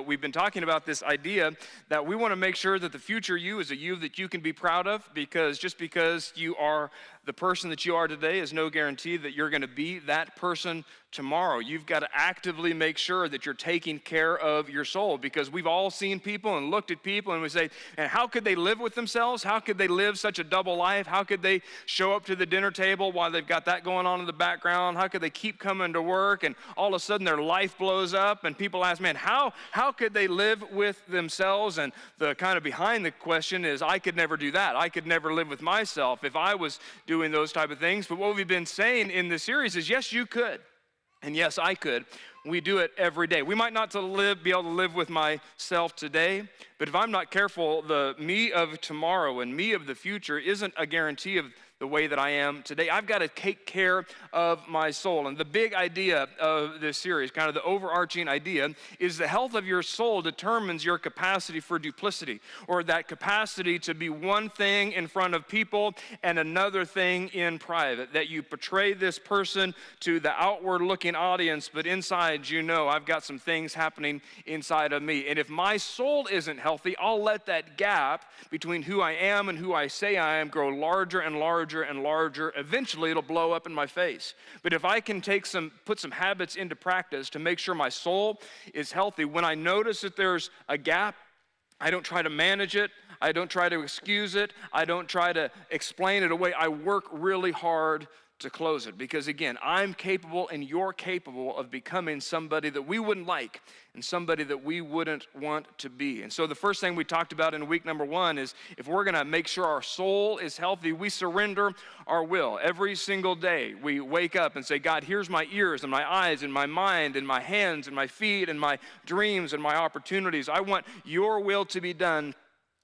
We've been talking about this idea that we want to make sure that the future you is a you that you can be proud of, because just because you are the person that you are today is no guarantee that you're going to be that person tomorrow. You've got to actively make sure that you're taking care of your soul, because we've all seen people and looked at people and we say, and how could they live with themselves? How could they live such a double life? How could they show up to the dinner table while they've got that going on in the background? How could they keep coming to work and all of a sudden their life blows up? And people ask, man, how could they live with themselves? And the kind of behind the question is, I could never do that. I could never live with myself if I was doing those type of things. But what we've been saying in this series is, yes, you could. And yes, I could. We do it every day. We might not be able to live with myself today, but if I'm not careful, the me of tomorrow and me of the future isn't a guarantee of the way that I am today. I've got to take care of my soul. And the big idea of this series, kind of the overarching idea, is the health of your soul determines your capacity for duplicity, or that capacity to be one thing in front of people and another thing in private. That you portray this person to the outward looking audience, but inside, you know, I've got some things happening inside of me. And if my soul isn't healthy, I'll let that gap between who I am and who I say I am grow larger and larger and larger. Eventually it'll blow up in my face. But if I can put some habits into practice to make sure my soul is healthy, when I notice that there's a gap, I don't try to manage it. I don't try to excuse it. I don't try to explain it away. I work really hard to close it, because again, I'm capable and you're capable of becoming somebody that we wouldn't like and somebody that we wouldn't want to be. And so the first thing we talked about in week number 1 is, if we're going to make sure our soul is healthy, we surrender our will. Every single day we wake up and say, God, here's my ears and my eyes and my mind and my hands and my feet and my dreams and my opportunities. I want your will to be done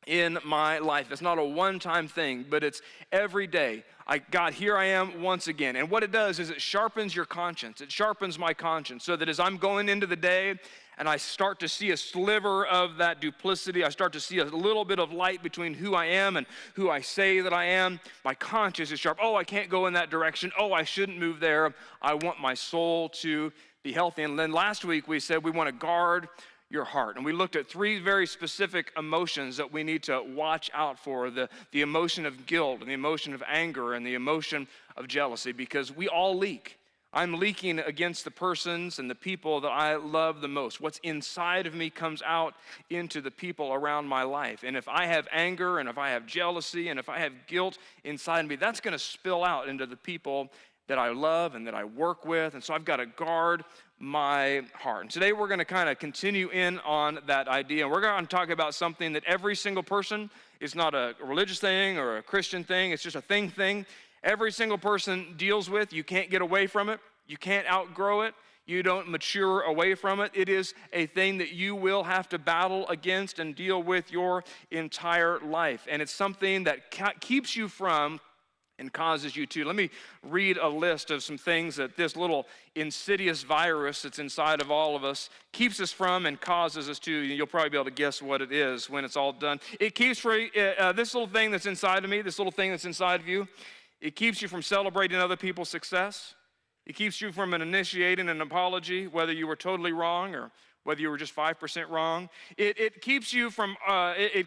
in my life. It's not a one-time thing, but it's every day. God, here I am once again. And what it does is it sharpens your conscience. It sharpens my conscience, so that as I'm going into the day and I start to see a sliver of that duplicity, I start to see a little bit of light between who I am and who I say that I am, my conscience is sharp. Oh, I can't go in that direction. Oh, I shouldn't move there. I want my soul to be healthy. And then last week we said we want to guard your heart. And we looked at 3 very specific emotions that we need to watch out for: the emotion of guilt, and the emotion of anger, and the emotion of jealousy, because we all leak. I'm leaking against the persons and the people that I love the most. What's inside of me comes out into the people around my life. And if I have anger, and if I have jealousy, and if I have guilt inside of me, that's going to spill out into the people that I love and that I work with. And so I've got to guard my heart. And today we're going to kind of continue in on that idea. And we're going to talk about something that every single person, is not a religious thing or a Christian thing, it's just a thing. Every single person deals with. You can't get away from it. You can't outgrow it. You don't mature away from it. It is a thing that you will have to battle against and deal with your entire life. And it's something that keeps you from and causes you to. Let me read a list of some things that this little insidious virus that's inside of all of us keeps us from and causes us to. You'll probably be able to guess what it is when it's all done. It keeps this little thing that's inside of me, this little thing that's inside of you, it keeps you from celebrating other people's success. It keeps you from initiating an apology, whether you were totally wrong or whether you were just 5% wrong. It keeps you from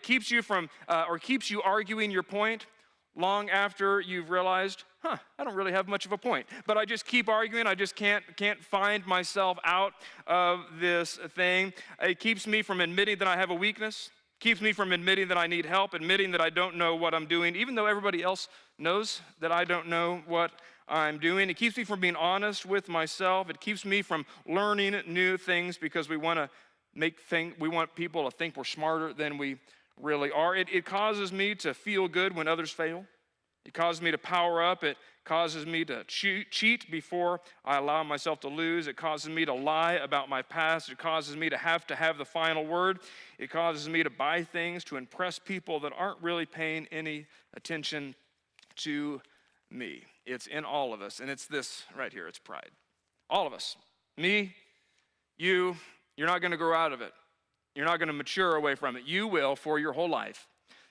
keeps you arguing your point long after you've realized, I don't really have much of a point. But I just keep arguing. I just can't find myself out of this thing. It keeps me from admitting that I have a weakness. Keeps me from admitting that I need help, admitting that I don't know what I'm doing, even though everybody else knows that I don't know what I'm doing. It keeps me from being honest with myself. It keeps me from learning new things, because we want people to think we're smarter than we really are. It causes me to feel good when others fail. It causes me to power up. It causes me to cheat before I allow myself to lose. It causes me to lie about my past. It causes me to have the final word. It causes me to buy things to impress people that aren't really paying any attention to me. It's in all of us, and it's this right here. It's pride. All of us. Me, you, you're not going to grow out of it. You're not going to mature away from it. You will, for your whole life,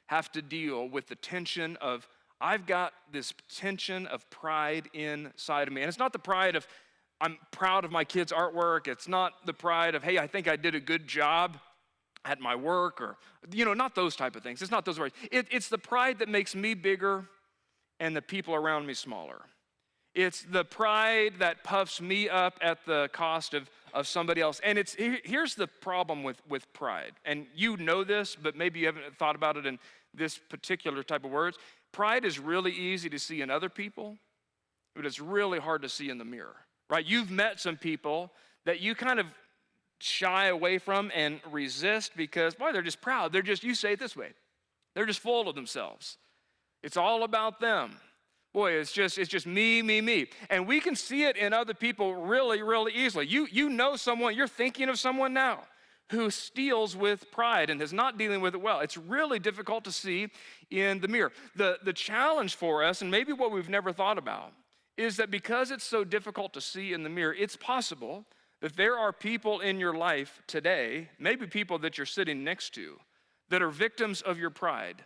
have to deal with the tension of, I've got this tension of pride inside of me. And it's not the pride of, I'm proud of my kids' artwork. It's not the pride of, hey, I think I did a good job at my work, or, not those type of things. It's not those words. It's the pride that makes me bigger and the people around me smaller. It's the pride that puffs me up at the cost of somebody else. And here's the problem with pride. And you know this, but maybe you haven't thought about it in this particular type of words. Pride is really easy to see in other people, but it's really hard to see in the mirror, right? You've met some people that you kind of shy away from and resist because, boy, they're just proud. You say it this way, they're just full of themselves. It's all about them. Boy, it's just me, me, me. And we can see it in other people really, really easily. You know someone, you're thinking of someone now who steals with pride and is not dealing with it well. It's really difficult to see in the mirror. The challenge for us, and maybe what we've never thought about, is that because it's so difficult to see in the mirror, it's possible that there are people in your life today, maybe people that you're sitting next to, that are victims of your pride,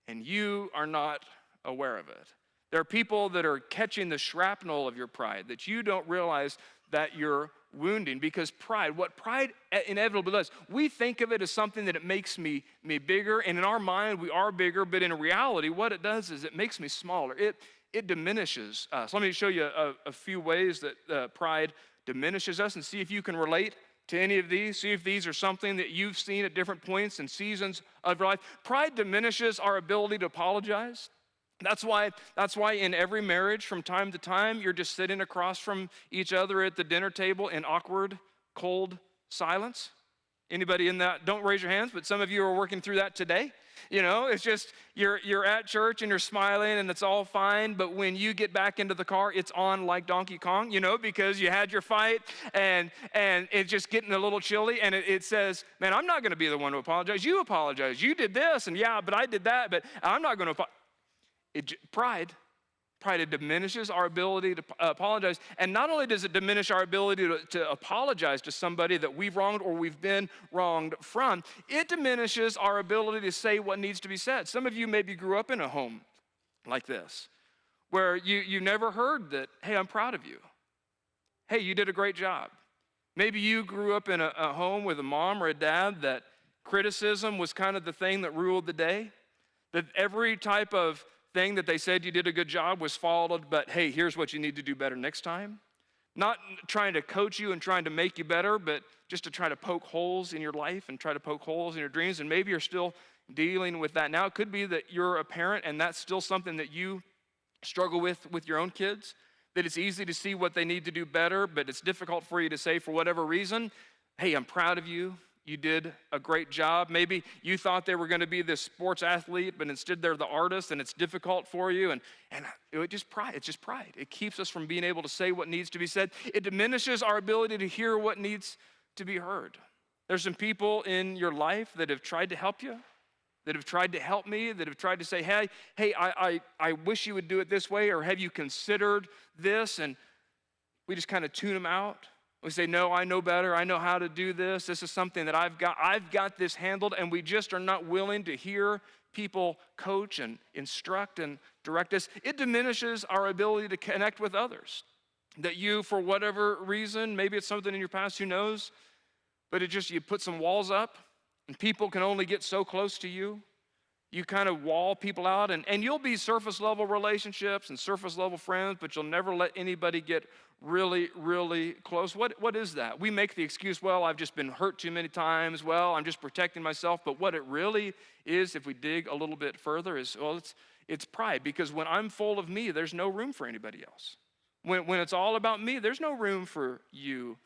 and you are not aware of it. There are people that are catching the shrapnel of your pride that you don't realize that you're wounding, because what pride inevitably does, we think of it as something that it makes me bigger, and in our mind we are bigger, but in reality what it does is it makes me smaller. It diminishes us. Let me show you a few ways that pride diminishes us and see if you can relate to any of these. See if these are something that you've seen at different points and seasons of your life. Pride diminishes our ability to apologize. That's why in every marriage from time to time, you're just sitting across from each other at the dinner table in awkward, cold silence. Anybody in that? Don't raise your hands, but some of you are working through that today. It's just you're at church and you're smiling and it's all fine, but when you get back into the car, it's on like Donkey Kong, because you had your fight and it's just getting a little chilly, and it says, man, I'm not going to be the one to apologize. You apologize. You did this, and yeah, but I did that, but I'm not going to apologize. Pride, it diminishes our ability to apologize. And not only does it diminish our ability to apologize to somebody that we've wronged or we've been wronged from, it diminishes our ability to say what needs to be said. Some of you maybe grew up in a home like this, where you never heard that, hey, I'm proud of you. Hey, you did a great job. Maybe you grew up in a home with a mom or a dad that criticism was kind of the thing that ruled the day, that every type of thing that they said you did a good job was followed, but hey, here's what you need to do better next time. Not trying to coach you and trying to make you better, but just to try to poke holes in your life and try to poke holes in your dreams. And maybe you're still dealing with that now. It could be that you're a parent and that's still something that you struggle with your own kids, that it's easy to see what they need to do better, but it's difficult for you to say for whatever reason, hey, I'm proud of you. You did a great job. Maybe you thought they were going to be this sports athlete, but instead they're the artist, and it's difficult for you. And it's just pride. It keeps us from being able to say what needs to be said. It diminishes our ability to hear what needs to be heard. There's some people in your life that have tried to help you, that have tried to help me, that have tried to say, hey, I wish you would do it this way, or have you considered this? And we just kind of tune them out. We say, no, I know better. I know how to do this. This is something that I've got this handled, and we just are not willing to hear people coach and instruct and direct us. It diminishes our ability to connect with others. That you, for whatever reason, maybe it's something in your past, who knows, but you put some walls up, and people can only get so close to you. You kind of wall people out, and you'll be surface level relationships and surface level friends, but you'll never let anybody get really, really close. What is that? We make the excuse, well, I've just been hurt too many times. Well, I'm just protecting myself. But what it really is, if we dig a little bit further, is, well, it's pride. Because when I'm full of me, there's no room for anybody else. When it's all about me, there's no room for you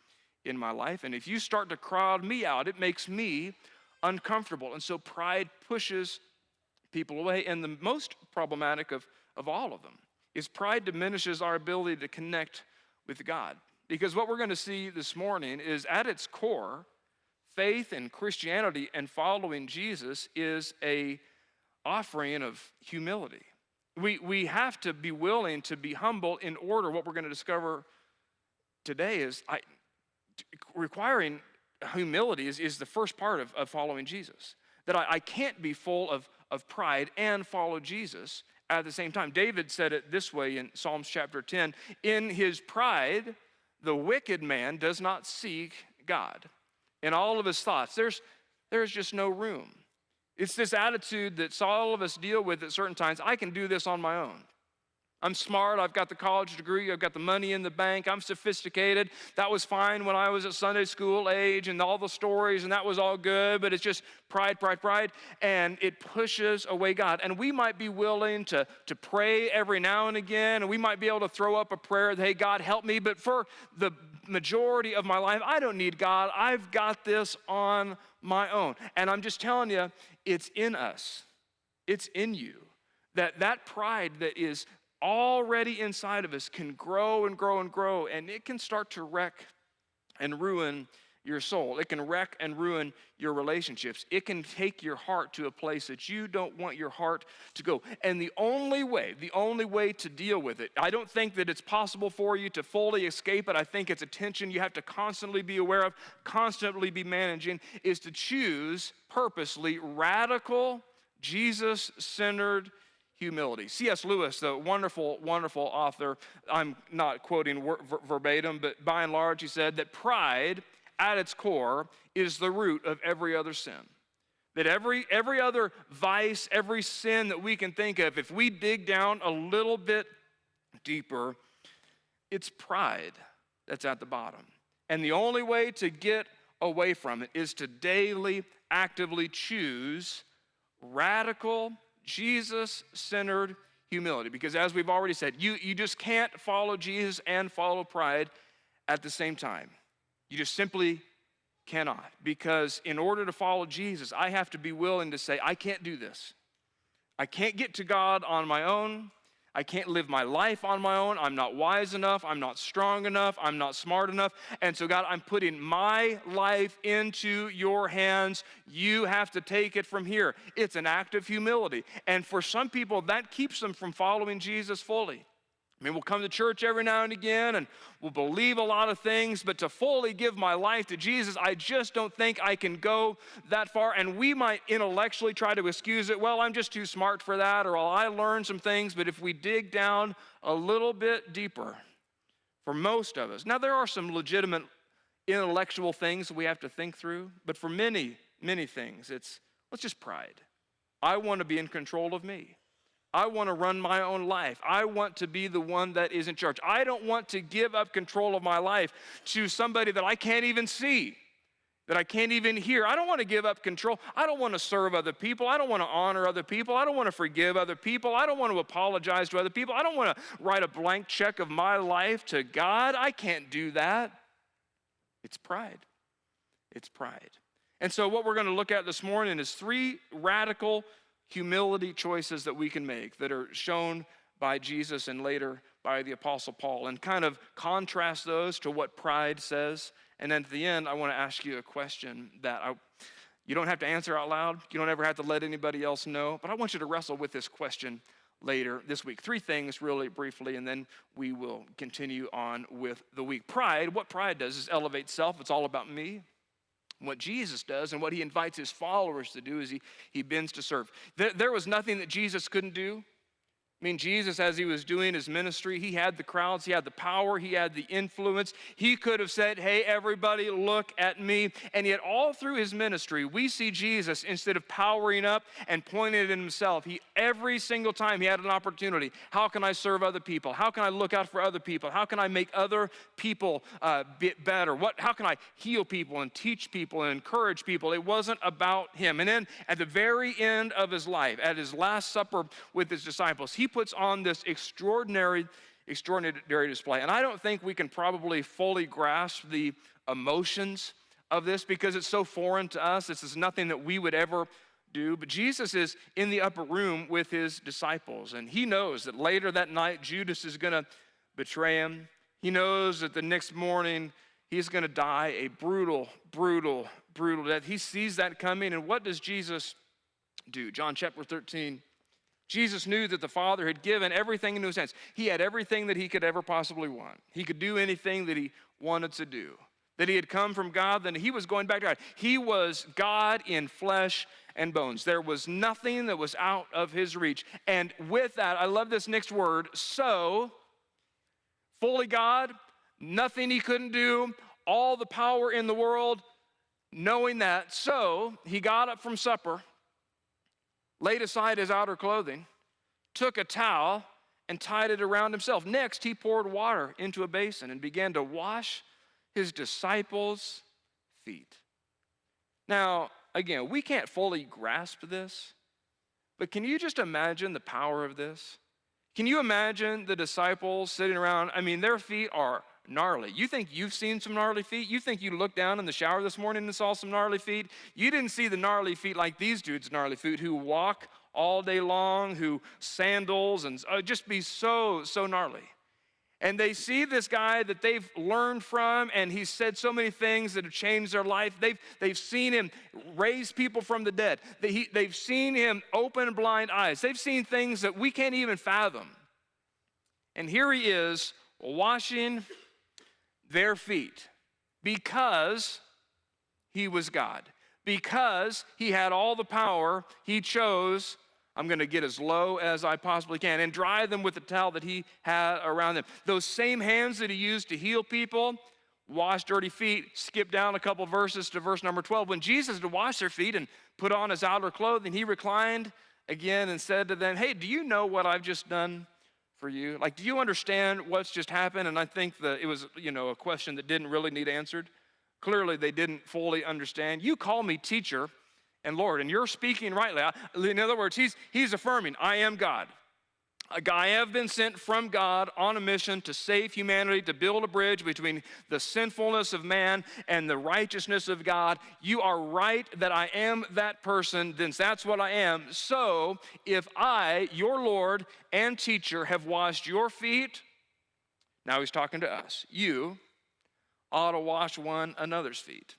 in my life. And if you start to crowd me out, it makes me uncomfortable. And so pride pushes people away. And the most problematic of all of them is pride diminishes our ability to connect with God. Because what we're going to see this morning is, at its core, faith and Christianity and following Jesus is a offering of humility. We have to be willing to be humble in order. What we're going to discover today is requiring humility is the first part of following Jesus. That I can't be full of pride and follow Jesus at the same time. David said it this way in Psalms chapter 10, in his pride, the wicked man does not seek God. In all of his thoughts, there's just no room. It's this attitude that all of us deal with at certain times. I can do this on my own. I'm smart, I've got the college degree, I've got the money in the bank, I'm sophisticated. That was fine when I was at Sunday school age and all the stories, and that was all good, but it's just pride, and it pushes away God. And we might be willing to pray every now and again, and we might be able to throw up a prayer that, hey, God, help me, but for the majority of my life, I don't need God. I've got this on my own. And I'm just telling you, it's in us. It's in you. That pride that is already inside of us can grow and grow and grow, and it can start to wreck and ruin your soul. It can wreck and ruin your relationships. It can take your heart to a place that you don't want your heart to go. And the only way to deal with it, I don't think that it's possible for you to fully escape it. I think it's a tension you have to constantly be aware of, constantly be managing, is to choose purposely radical, Jesus-centered humility. C.S. Lewis, the wonderful, wonderful author, I'm not quoting verbatim, but by and large, he said that pride at its core is the root of every other sin. That every other vice, every sin that we can think of, if we dig down a little bit deeper, it's pride that's at the bottom. And the only way to get away from it is to daily, actively choose radical, Jesus-centered humility. Because as we've already said, you just can't follow Jesus and follow pride at the same time. You just simply cannot. Because in order to follow Jesus, I have to be willing to say, I can't do this. I can't get to God on my own. I can't live my life on my own. I'm not wise enough. I'm not strong enough. I'm not smart enough. And so, God, I'm putting my life into your hands. You have to take it from here. It's an act of humility. And for some people, that keeps them from following Jesus fully. I mean, we'll come to church every now and again, and we'll believe a lot of things, but to fully give my life to Jesus, I just don't think I can go that far. And we might intellectually try to excuse it. Well, I'm just too smart for that, or I learned some things. But if we dig down a little bit deeper, for most of us, now there are some legitimate intellectual things we have to think through, but for many, many things, it's just pride. I want to be in control of me. I want to run my own life. I want to be the one that is in charge. I don't want to give up control of my life to somebody that I can't even see, that I can't even hear. I don't want to give up control. I don't want to serve other people. I don't want to honor other people. I don't want to forgive other people. I don't want to apologize to other people. I don't want to write a blank check of my life to God. I can't do that. It's pride. It's pride. And so what we're going to look at this morning is 3 radical humility choices that we can make that are shown by Jesus and later by the Apostle Paul, and kind of contrast those to what pride says. And then at the end, I want to ask you a question that you don't have to answer out loud. You don't ever have to let anybody else know. But I want you to wrestle with this question later this week. 3 things really briefly, and then we will continue on with the week. Pride, what pride does is elevate self. It's all about me. What Jesus does and what he invites his followers to do is he bends to serve. There was nothing that Jesus couldn't do. I mean, Jesus, as he was doing his ministry, he had the crowds, he had the power, he had the influence. He could have said, hey, everybody, look at me. And yet all through his ministry, we see Jesus, instead of powering up and pointing at himself, every single time he had an opportunity, how can I serve other people? How can I look out for other people? How can I make other people better? How can I heal people and teach people and encourage people? It wasn't about him. And then at the very end of his life, at his last supper with his disciples, he puts on this extraordinary display. And I don't think we can probably fully grasp the emotions of this because it's so foreign to us. This is nothing that we would ever do. But Jesus is in the upper room with his disciples, and he knows that later that night, Judas is going to betray him. He knows that the next morning, he's going to die a brutal, brutal, brutal death. He sees that coming, and what does Jesus do? John chapter 13. Jesus knew that the Father had given everything into his hands. He had everything that he could ever possibly want. He could do anything that he wanted to do. That he had come from God, then he was going back to God. He was God in flesh and bones. There was nothing that was out of his reach. And with that, I love this next word, so, fully God, nothing he couldn't do, all the power in the world, knowing that, so he got up from supper, laid aside his outer clothing, took a towel, and tied it around himself. Next, he poured water into a basin and began to wash his disciples' feet. Now, again, we can't fully grasp this, but can you just imagine the power of this? Can you imagine the disciples sitting around? I mean, their feet are gnarly. You think you've seen some gnarly feet? You think you looked down in the shower this morning and saw some gnarly feet? You didn't see the gnarly feet like these dudes' gnarly feet who walk all day long, who sandals and just be so gnarly. And they see this guy that they've learned from, and he's said so many things that have changed their life. They've seen him raise people from the dead. They've seen him open blind eyes. They've seen things that we can't even fathom. And here he is washing their feet because he was God. Because he had all the power, he chose, I'm going to get as low as I possibly can and dry them with the towel that he had around them. Those same hands that he used to heal people, wash dirty feet. Skip down a couple verses to verse number 12. When Jesus had washed their feet and put on his outer clothing, he reclined again and said to them, hey, do you know what I've just done for you? Like, do you understand what's just happened? And I think that it was, a question that didn't really need answered. Clearly, they didn't fully understand. You call me teacher and Lord, and you're speaking rightly. In other words, he's affirming, I am God. I have been sent from God on a mission to save humanity, to build a bridge between the sinfulness of man and the righteousness of God. You are right that I am that person, then that's what I am. So if I, your Lord and teacher, have washed your feet, now he's talking to us, you ought to wash one another's feet.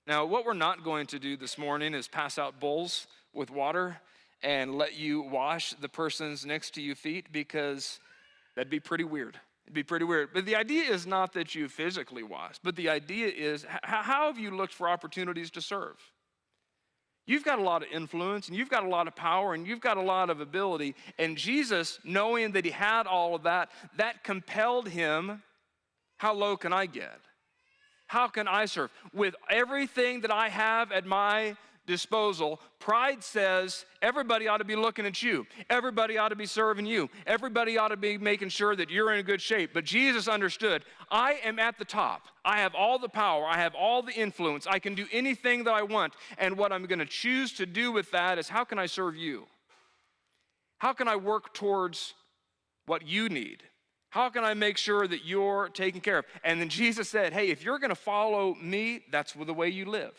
Now, what we're not going to do this morning is pass out bowls with water and let you wash the person's next to you feet, because that'd be pretty weird. It'd be pretty weird. But the idea is not that you physically wash, but the idea is how have you looked for opportunities to serve? You've got a lot of influence, and you've got a lot of power, and you've got a lot of ability. And Jesus, knowing that he had all of that, that compelled him, how low can I get? How can I serve? With everything that I have at my disposal, pride says everybody ought to be looking at you. Everybody ought to be serving you. Everybody ought to be making sure that you're in good shape. But Jesus understood, I am at the top. I have all the power. I have all the influence. I can do anything that I want. And what I'm going to choose to do with that is, how can I serve you? How can I work towards what you need? How can I make sure that you're taken care of? And then Jesus said, hey, if you're going to follow me, that's the way you live.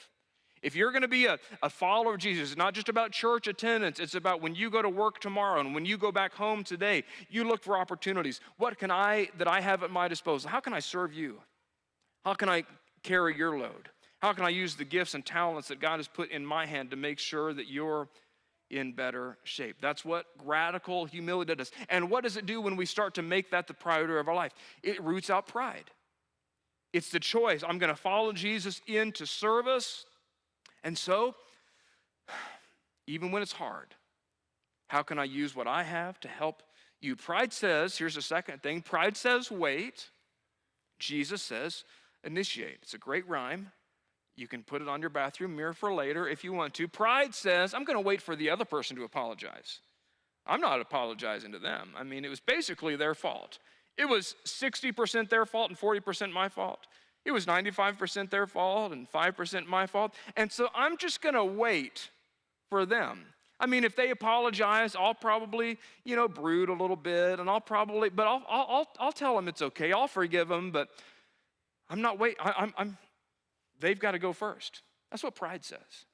If you're going to be a follower of Jesus, it's not just about church attendance. It's about when you go to work tomorrow and when you go back home today, you look for opportunities. What can I have at my disposal? How can I serve you? How can I carry your load? How can I use the gifts and talents that God has put in my hand to make sure that you're in better shape? That's what radical humility does. And what does it do when we start to make that the priority of our life? It roots out pride. It's the choice. I'm going to follow Jesus into service. And so, even when it's hard, how can I use what I have to help you? Pride says, here's the second thing, pride says wait. Jesus says initiate. It's a great rhyme. You can put it on your bathroom mirror for later if you want to. Pride says, I'm going to wait for the other person to apologize. I'm not apologizing to them. I mean, it was basically their fault. It was 60% their fault and 40% my fault. It was 95% their fault and 5% my fault. And so I'm just going to wait for them. I mean, if they apologize, I'll probably, brood a little bit, and I'll tell them it's okay. I'll forgive them, but I'm not waiting. They've got to go first. That's what pride says.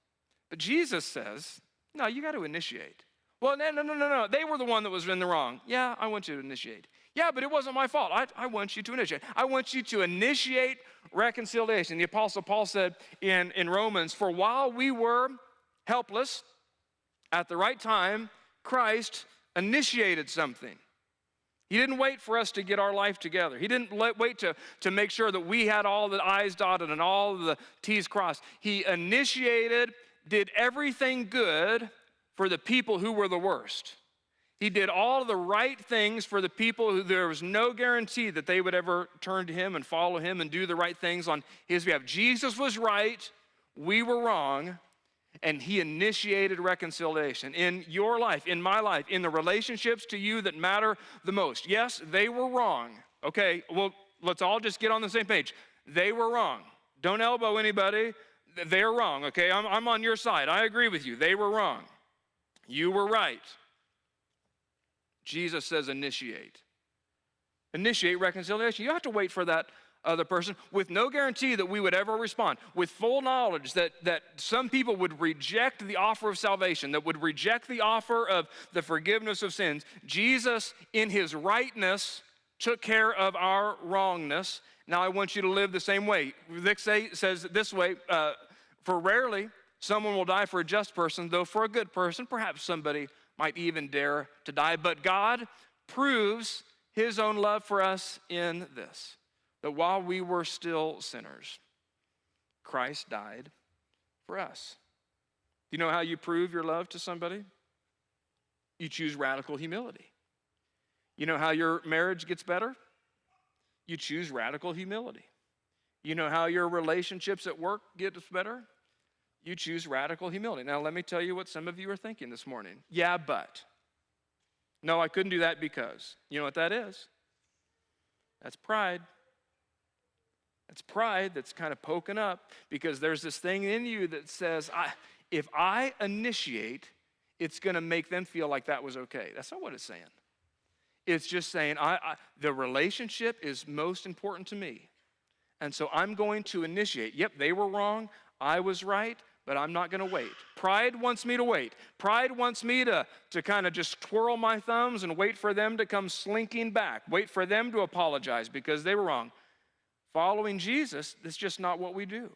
But Jesus says, no, you got to initiate. Well, no. They were the one that was in the wrong. Yeah, I want you to initiate. Yeah, but it wasn't my fault. I want you to initiate. I want you to initiate reconciliation. The Apostle Paul said in Romans, for while we were helpless, at the right time, Christ initiated something. He didn't wait for us to get our life together. He didn't wait to make sure that we had all the I's dotted and all the T's crossed. He initiated, did everything good for the people who were the worst. He did all the right things for the people who there was no guarantee that they would ever turn to him and follow him and do the right things on his behalf. Jesus was right We were wrong, and he initiated reconciliation in your life, in my life, in the relationships to you that matter the most. Yes, they were wrong. Okay, well, let's all just get on the same page. They were wrong. Don't elbow anybody. They're wrong, okay? I'm on your side. I agree with you. They were wrong. You were right. Jesus says initiate. Initiate reconciliation. You don't have to wait for that other person with no guarantee that we would ever respond, with full knowledge that some people would reject the offer of salvation, that would reject the offer of the forgiveness of sins. Jesus, in his rightness, took care of our wrongness. Now I want you to live the same way. Vic says this way, for rarely someone will die for a just person, though for a good person, perhaps somebody might even dare to die. But God proves his own love for us in this, that while we were still sinners, Christ died for us. Do you know how you prove your love to somebody? You choose radical humility. You know how your marriage gets better? You choose radical humility. You know how your relationships at work get better? You choose radical humility. Now, let me tell you what some of you are thinking this morning. Yeah, but. No, I couldn't do that because. You know what that is? That's pride. That's pride that's kind of poking up because there's this thing in you that says, if I initiate, it's going to make them feel like that was okay. That's not what it's saying. It's just saying the relationship is most important to me. And so I'm going to initiate. Yep, they were wrong. I was right, but I'm not going to wait. Pride wants me to wait. Pride wants me to kind of just twirl my thumbs and wait for them to come slinking back. Wait for them to apologize because they were wrong. Following Jesus, that's just not what we do.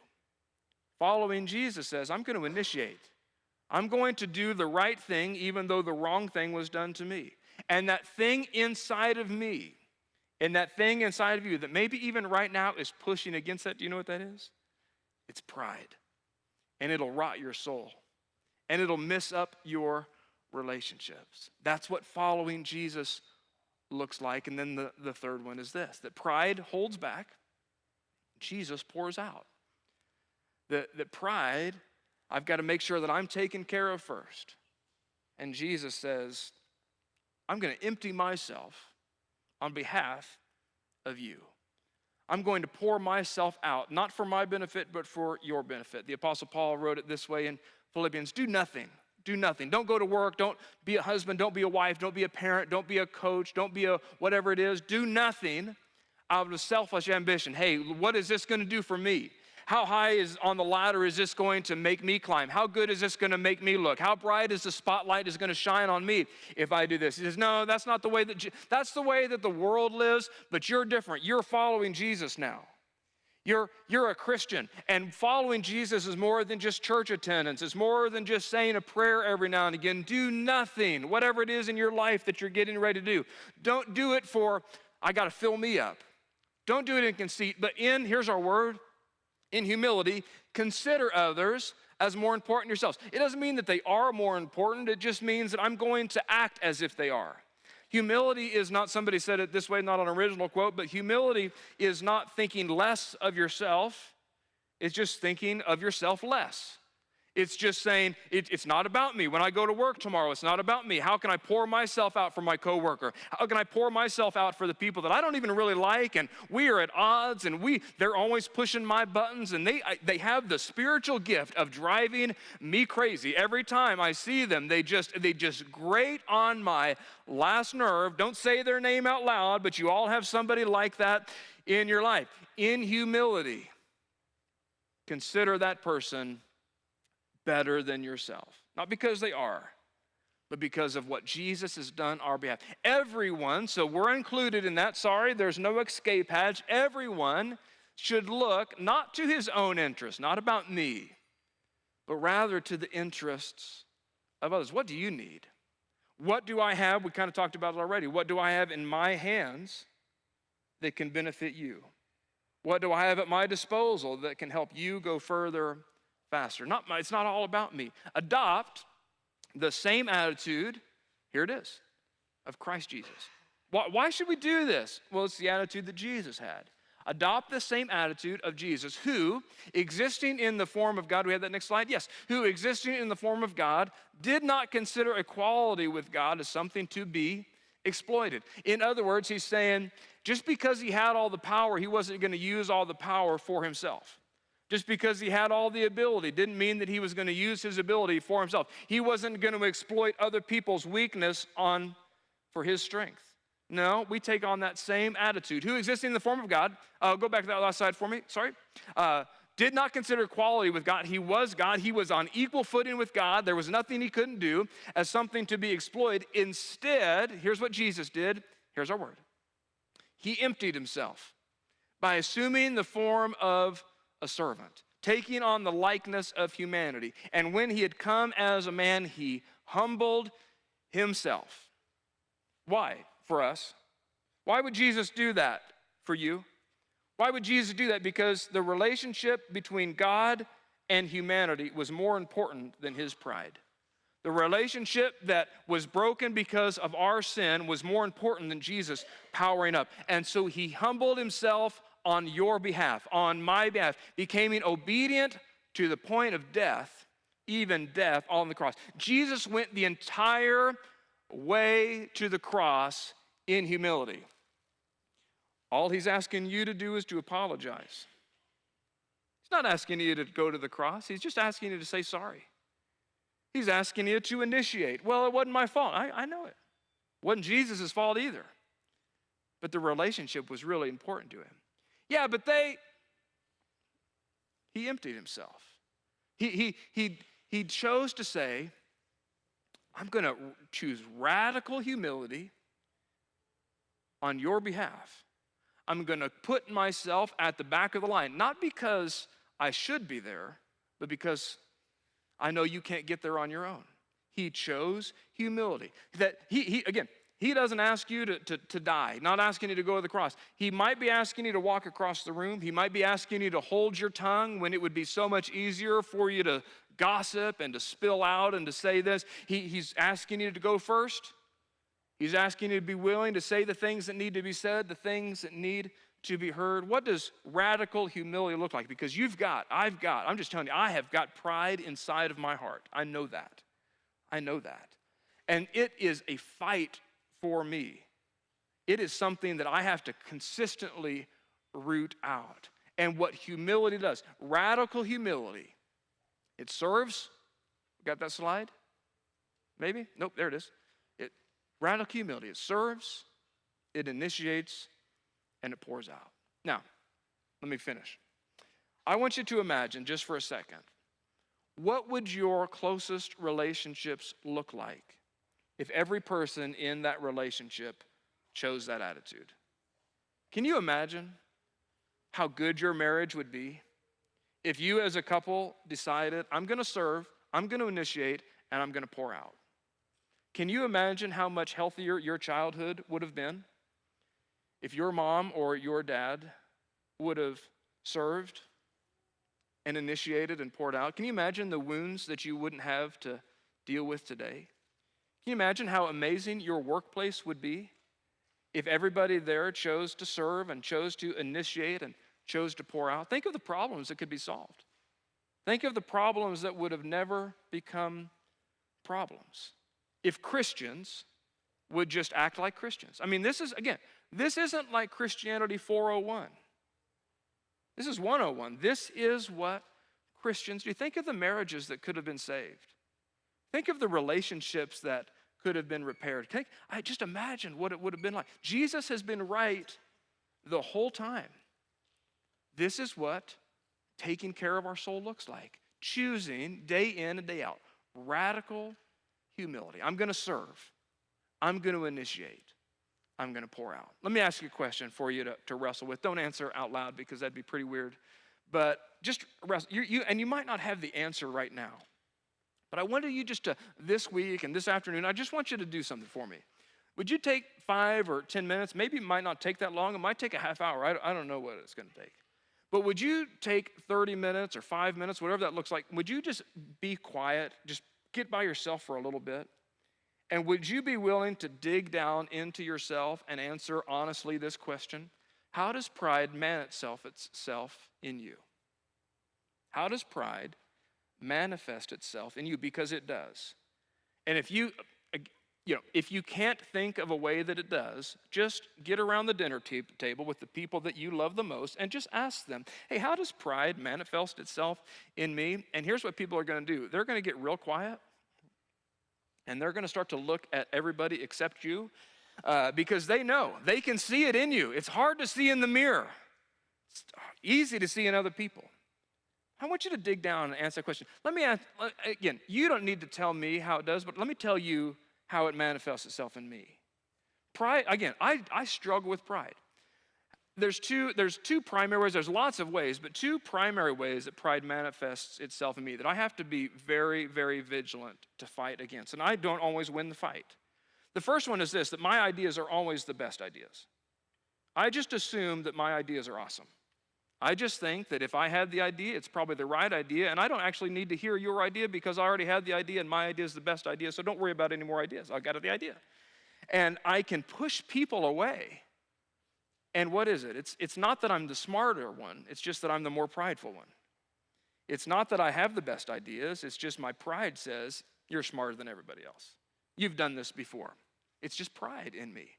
Following Jesus says, I'm going to initiate. I'm going to do the right thing even though the wrong thing was done to me. And that thing inside of me, and that thing inside of you that maybe even right now is pushing against that, do you know what that is? It's pride. And it'll rot your soul. And it'll mess up your relationships. That's what following Jesus looks like. And then the third one is this, that pride holds back, Jesus pours out. That pride, I've got to make sure that I'm taken care of first. And Jesus says, I'm going to empty myself on behalf of you. I'm going to pour myself out, not for my benefit, but for your benefit. The Apostle Paul wrote it this way in Philippians, do nothing. Do nothing. Don't go to work. Don't be a husband. Don't be a wife. Don't be a parent. Don't be a coach. Don't be a whatever it is. Do nothing out of selfish ambition. Hey, what is this going to do for me? How high is on the ladder is this going to make me climb? How good is this going to make me look? How bright is the spotlight is going to shine on me if I do this? He says, no, that's not the way that's the way that the world lives, but you're different. You're following Jesus now. You're a Christian, and following Jesus is more than just church attendance. It's more than just saying a prayer every now and again. Do nothing, whatever it is in your life that you're getting ready to do. Don't do it for, I got to fill me up. Don't do it in conceit, but here's our word, in humility, consider others as more important than yourselves. It doesn't mean that they are more important. It just means that I'm going to act as if they are. Humility is not, somebody said it this way, not an original quote, but humility is not thinking less of yourself. It's just thinking of yourself less. It's just saying, it's not about me. When I go to work tomorrow, it's not about me. How can I pour myself out for my coworker? How can I pour myself out for the people that I don't even really like? And we are at odds, and they're always pushing my buttons, and they have the spiritual gift of driving me crazy. Every time I see them, they just grate on my last nerve. Don't say their name out loud, but you all have somebody like that in your life. In humility, consider that person better than yourself. Not because they are, but because of what Jesus has done on our behalf. Everyone, so we're included in that. Sorry, there's no escape hatch. Everyone should look not to his own interests, not about me, but rather to the interests of others. What do you need? What do I have? We kind of talked about it already. What do I have in my hands that can benefit you? What do I have at my disposal that can help you go further faster? It's not all about me. Adopt the same attitude, here it is, of Christ Jesus. Why should we do this? Well, it's the attitude that Jesus had. Adopt the same attitude of Jesus, who, existing in the form of God, we have that next slide? Yes. Who, existing in the form of God, did not consider equality with God as something to be exploited. In other words, he's saying, just because he had all the power, he wasn't going to use all the power for himself. Just because he had all the ability didn't mean that he was going to use his ability for himself. He wasn't going to exploit other people's weakness for his strength. No, we take on that same attitude. Who, existing in the form of God, go back to that last slide for me, sorry. Did not consider equality with God. He was God. He was on equal footing with God. There was nothing he couldn't do as something to be exploited. Instead, here's what Jesus did. Here's our word. He emptied himself by assuming the form of a servant, taking on the likeness of humanity. And when he had come as a man, he humbled himself. Why for us? Why would Jesus do that for you? Why would Jesus do that? Because the relationship between God and humanity was more important than his pride. The relationship that was broken because of our sin was more important than Jesus powering up. And so he humbled himself on your behalf, on my behalf, becoming obedient to the point of death, even death on the cross. Jesus went the entire way to the cross in humility. All he's asking you to do is to apologize. He's not asking you to go to the cross. He's just asking you to say sorry. He's asking you to initiate. Well, it wasn't my fault. I know it. It wasn't Jesus' fault either. But the relationship was really important to him. Yeah, but he emptied himself. He chose to say, I'm going to choose radical humility on your behalf. I'm going to put myself at the back of the line, not because I should be there, but because I know you can't get there on your own. He chose humility. That he doesn't ask you to die, not asking you to go to the cross. He might be asking you to walk across the room. He might be asking you to hold your tongue when it would be so much easier for you to gossip and to spill out and to say this. He's asking you to go first. He's asking you to be willing to say the things that need to be said, the things that need to be heard. What does radical humility look like? Because I'm just telling you, I have got pride inside of my heart. I know that. And it is a fight for me. It is something that I have to consistently root out. And what humility does, radical humility, it serves. Got that slide? Maybe? Nope, there it is. Radical humility, it serves, it initiates, and it pours out. Now, let me finish. I want you to imagine, just for a second, what would your closest relationships look like if every person in that relationship chose that attitude? Can you imagine how good your marriage would be if you as a couple decided, I'm going to serve, I'm going to initiate, and I'm going to pour out? Can you imagine how much healthier your childhood would have been if your mom or your dad would have served and initiated and poured out? Can you imagine the wounds that you wouldn't have to deal with today? Can you imagine how amazing your workplace would be if everybody there chose to serve and chose to initiate and chose to pour out? Think of the problems that could be solved. Think of the problems that would have never become problems if Christians would just act like Christians. I mean, this isn't like Christianity 401. This is 101. This is what Christians do. Think of the marriages that could have been saved. Think of the relationships that could have been repaired. I just imagine what it would have been like. Jesus has been right the whole time. This is what taking care of our soul looks like. Choosing day in and day out. Radical humility. I'm going to serve. I'm going to initiate. I'm going to pour out. Let me ask you a question for you to wrestle with. Don't answer out loud because that'd be pretty weird. But just wrestle. And you might not have the answer right now. But I want you just to, this week and this afternoon, I just want you to do something for me. Would you take 5 or 10 minutes? Maybe it might not take that long. It might take a half hour. I don't know what it's going to take. But would you take 30 minutes or 5 minutes, whatever that looks like, would you just be quiet, just get by yourself for a little bit? And would you be willing to dig down into yourself and answer honestly this question? How does pride manifest itself in you? How does pride manifest itself in you? Because it does. And if you can't think of a way that it does, just get around the dinner table with the people that you love the most and just ask them, hey, how does pride manifest itself in me? And here's what people are going to do. They're going to get real quiet, and they're going to start to look at everybody except you because they know. They can see it in you. It's hard to see in the mirror. It's easy to see in other people. I want you to dig down and answer that question. Let me ask, again, you don't need to tell me how it does, but let me tell you how it manifests itself in me. Pride, again, I struggle with pride. There's two primary ways. There's lots of ways, but two primary ways that pride manifests itself in me that I have to be very, very vigilant to fight against. And I don't always win the fight. The first one is this, that my ideas are always the best ideas. I just assume that my ideas are awesome. I just think that if I had the idea, it's probably the right idea, and I don't actually need to hear your idea because I already had the idea, and my idea is the best idea, so don't worry about any more ideas. I got the idea. And I can push people away. And what is it? It's not that I'm the smarter one. It's just that I'm the more prideful one. It's not that I have the best ideas. It's just my pride says, you're smarter than everybody else. You've done this before. It's just pride in me.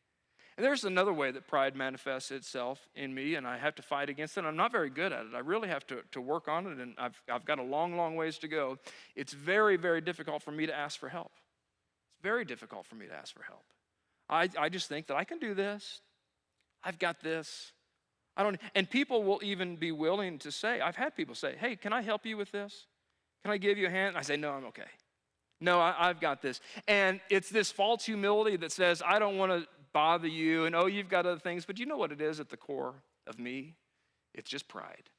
And there's another way that pride manifests itself in me, and I have to fight against it. I'm not very good at it. I really have to work on it, and I've got a long, long ways to go. It's very, very difficult for me to ask for help. It's very difficult for me to ask for help. I just think that I can do this. I've got this. And people will even be willing to say, I've had people say, hey, can I help you with this? Can I give you a hand? I say, no, I'm okay. No, I've got this. And it's this false humility that says, I don't want to bother you, and you've got other things. But you know what it is at the core of me? It's just pride.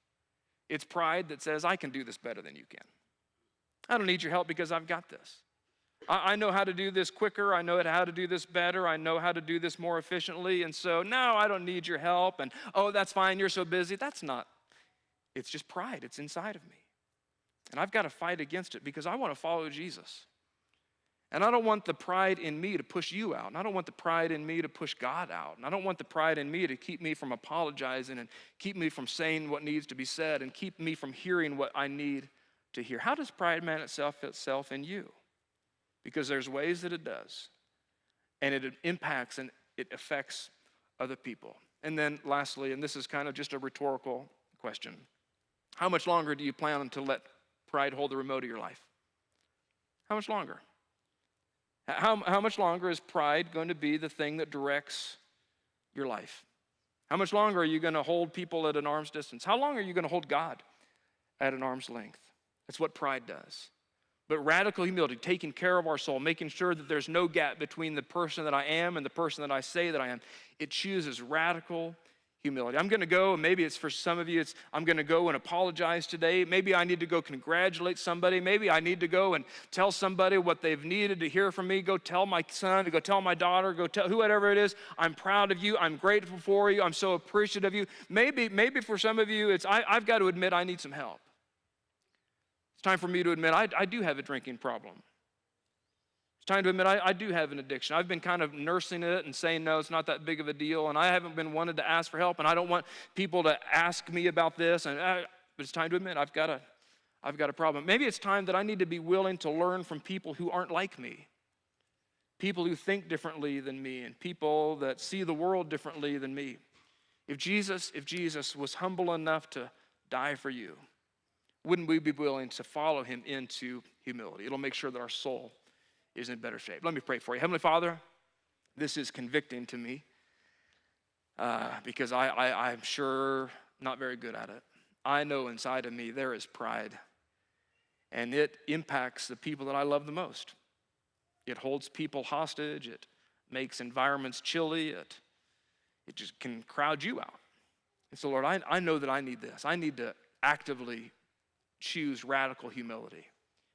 It's pride that says, I can do this better than you can. I don't need your help because I've got this. I know how to do this quicker. I know how to do this better. I know how to do this more efficiently. And so, no, I don't need your help. And, that's fine. You're so busy. That's not. It's just pride. It's inside of me. And I've got to fight against it because I want to follow Jesus. And I don't want the pride in me to push you out. And I don't want the pride in me to push God out. And I don't want the pride in me to keep me from apologizing and keep me from saying what needs to be said and keep me from hearing what I need to hear. How does pride manifest itself in you? Because there's ways that it does. And it impacts and it affects other people. And then lastly, and this is kind of just a rhetorical question, how much longer do you plan to let pride hold the remote of your life? How much longer? How much longer is pride going to be the thing that directs your life? How much longer are you going to hold people at an arm's distance? How long are you going to hold God at an arm's length? That's what pride does. But radical humility, taking care of our soul, making sure that there's no gap between the person that I am and the person that I say that I am, it chooses radical humility. I'm going to go, and maybe it's for some of you, I'm going to go and apologize today. Maybe I need to go congratulate somebody. Maybe I need to go and tell somebody what they've needed to hear from me. Go tell my son, go tell my daughter, go tell whoever it is, I'm proud of you. I'm grateful for you. I'm so appreciative of you. Maybe for some of you, I've got to admit I need some help. It's time for me to admit I do have a drinking problem. It's time to admit I do have an addiction. I've been kind of nursing it and saying, no, it's not that big of a deal, and I haven't been wanted to ask for help, and I don't want people to ask me about this, but it's time to admit I've got a problem. Maybe it's time that I need to be willing to learn from people who aren't like me, people who think differently than me, and people that see the world differently than me. If Jesus was humble enough to die for you, wouldn't we be willing to follow him into humility? It'll make sure that our soul is in better shape. Let me pray for you. Heavenly Father, this is convicting to me because I'm sure not very good at it. I know inside of me there is pride, and it impacts the people that I love the most. It holds people hostage. It makes environments chilly. It just can crowd you out. And so, Lord, I know that I need this. I need to actively choose radical humility.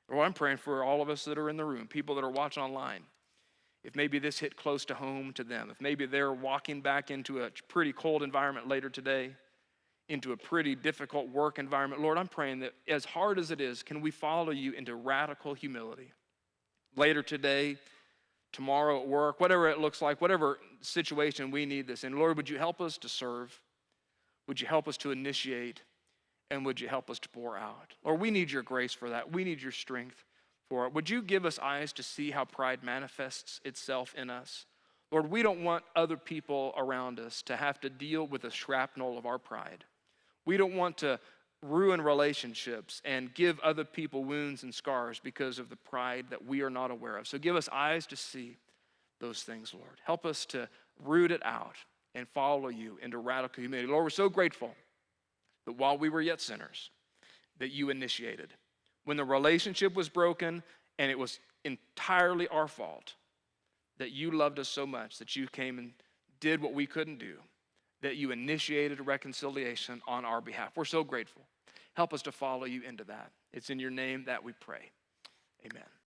Lord, I'm praying for all of us that are in the room, people that are watching online. If maybe this hit close to home to them, if maybe they're walking back into a pretty cold environment later today, into a pretty difficult work environment, Lord, I'm praying that as hard as it is, can we follow you into radical humility? Later today, tomorrow at work, whatever it looks like, whatever situation we need this in, Lord, would you help us to serve? Would you help us to initiate, and would you help us to pour out? Lord, we need your grace for that. We need your strength for it. Would you give us eyes to see how pride manifests itself in us? Lord, we don't want other people around us to have to deal with the shrapnel of our pride. We don't want to ruin relationships and give other people wounds and scars because of the pride that we are not aware of. So give us eyes to see those things, Lord. Help us to root it out and follow you into radical humility. Lord, we're so grateful that while we were yet sinners, that you initiated. When the relationship was broken and it was entirely our fault, that you loved us so much that you came and did what we couldn't do, that you initiated a reconciliation on our behalf. We're so grateful. Help us to follow you into that. It's in your name that we pray. Amen.